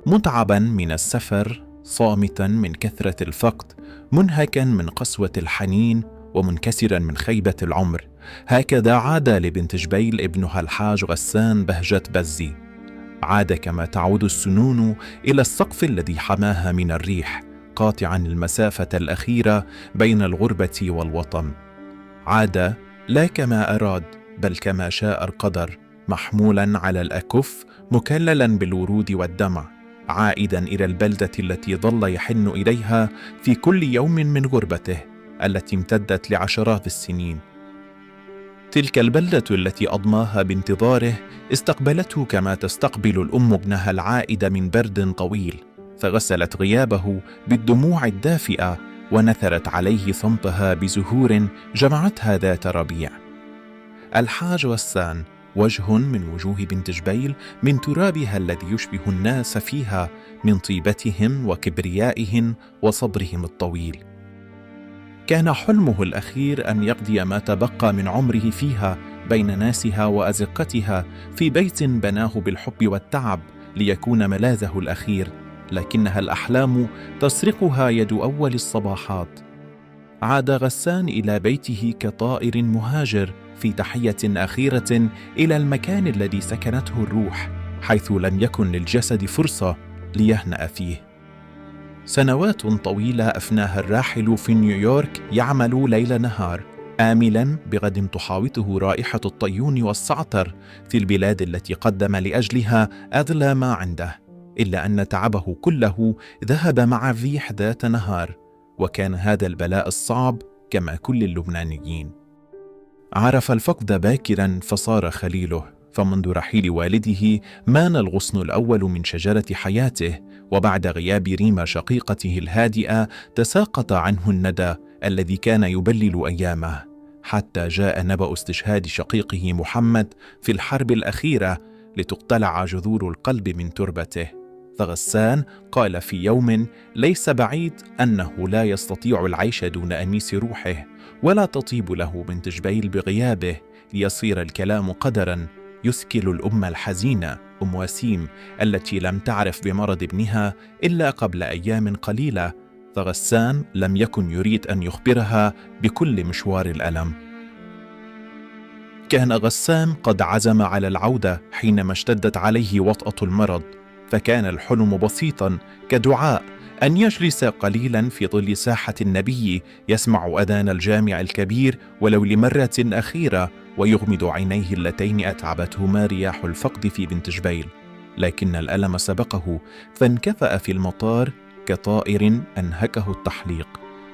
متعبا من السفر، صامتا من كثرة الفقد، منهكا من قسوة الحنين، ومنكسرا من خيبة العمر، هكذا عاد لبنت جبيل ابنها الحاج غسان بهجة بزي. عاد كما تعود السنون إلى السقف الذي حماها من الريح، قاطعا المسافة الأخيرة بين الغربة والوطن. عاد لا كما أراد، بل كما شاء القدر، محمولا على الأكف، مكللا بالورود والدمع، عائدا إلى البلدة التي ظل يحن إليها في كل يوم من غربته التي امتدت لعشرات السنين. تلك البلدة التي أضماها بانتظاره استقبلته كما تستقبل الأم ابنها العائد من برد طويل، فغسلت غيابه بالدموع الدافئة، ونثرت عليه صمتها بزهور جمعتها ذات ربيع. الحاج غسان وجه من وجوه بنت جبيل، من ترابها الذي يشبه الناس فيها، من طيبتهم وكبريائهم وصبرهم الطويل. كان حلمه الأخير أن يقضي ما تبقى من عمره فيها، بين ناسها وأزقتها، في بيت بناه بالحب والتعب ليكون ملاذه الأخير، لكنها الأحلام تسرقها يد أول الصباحات. عاد غسان إلى بيته كطائر مهاجر في تحية أخيرة إلى المكان الذي سكنته الروح، حيث لم يكن للجسد فرصة ليهنأ فيه. سنوات طويلة أفناها الراحل في نيويورك يعمل ليل نهار، آملا بغد تحاوطه رائحة الطيون والزعتر في البلاد التي قدم لأجلها أغلى ما عنده، إلا أن تعبه كله ذهب مع الريح ذات نهار، وكان هذا البلاء الصعب كما كل اللبنانيين. عرف الفقد باكرا فصار خليله، فمنذ رحيل والده مان الغصن الأول من شجرة حياته، وبعد غياب ريما شقيقته الهادئة تساقط عنه الندى الذي كان يبلل أيامه، حتى جاء نبأ استشهاد شقيقه محمد في الحرب الأخيرة لتقتلع جذور القلب من تربته. فغسان قال في يوم: ليس بعيد أنه لا يستطيع العيش دون أنيس روحه، ولا تطيب له بنت جبيل بغيابه، ليصير الكلام قدرا يسكل الأم الحزينة أم وسيم التي لم تعرف بمرض ابنها إلا قبل أيام قليلة. فغسان لم يكن يريد أن يخبرها بكل مشوار الألم. كان غسان قد عزم على العودة حينما اشتدت عليه وطأة المرض، فكان الحلم بسيطا كدعاء أن يجلس قليلا في ظل ساحة النبي يسمع أذان الجامع الكبير ولو لمرة أخيرة، ويغمض عينيه اللتين أتعبتهما رياح الفقد في بنت جبيل. لكن الألم سبقه، فانكفأ في المطار كطائر أنهكه التحليق،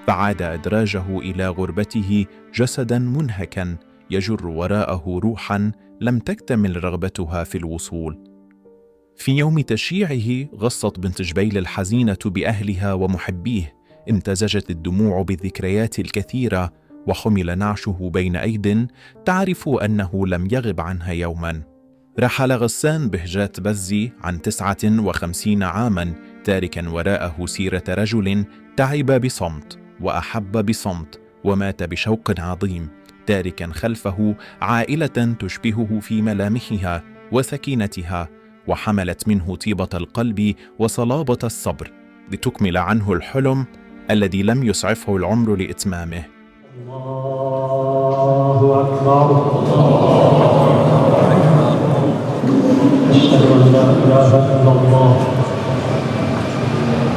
فعاد أدراجه إلى غربته جسدا منهكا يجر وراءه روحا لم تكتمل رغبتها في الوصول. في يوم تشييعه غصت بنت جبيل الحزينة بأهلها ومحبيه، امتزجت الدموع بالذكريات الكثيرة، وحمل نعشه بين أيد تعرف أنه لم يغب عنها يوما. رحل غسان بهجات بزي عن 59 عاما، تاركا وراءه سيرة رجل تعب بصمت وأحب بصمت ومات بشوق عظيم، تاركا خلفه عائلة تشبهه في ملامحها وسكينتها، وحملت منه طيبة القلب وصلابة الصبر لتكمل عنه الحلم الذي لم يسعفه العمر لإتمامه. الله أكبر. أشهد أن لا إله إلا الله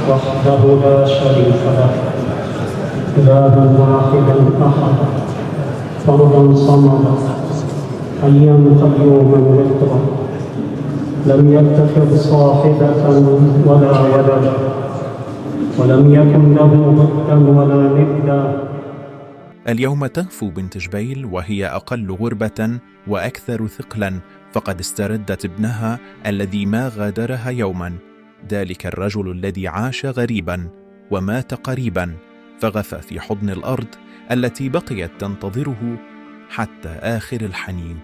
وحده لا شريك له، إله واحد أحد، فردا صمدا، حيا قيوما وترا، لم يتخذ صاحبة ولا ولدا، ولم يكن له ضدا ولا ندا. اليوم تهفو بنت جبيل وهي أقل غربة وأكثر ثقلا، فقد استردت ابنها الذي ما غادرها يوما، ذلك الرجل الذي عاش غريبا ومات قريبا، فغثى في حضن الأرض التي بقيت تنتظره حتى آخر الحنين.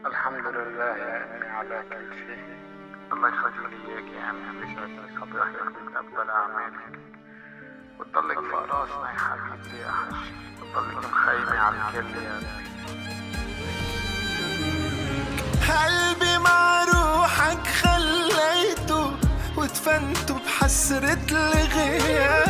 الحمد لله يا أمي على كل شيء. الله يخلي لي إياك يا أمي، بشهادة صباح يخليك أفضل أعمالك، وتضلك فوق راسنا يا حبيبتي يا حشي، وتضلك مخيمة على الكل يا أمي. قلبي مع روحك خليته دفنته بحسرة الغياب.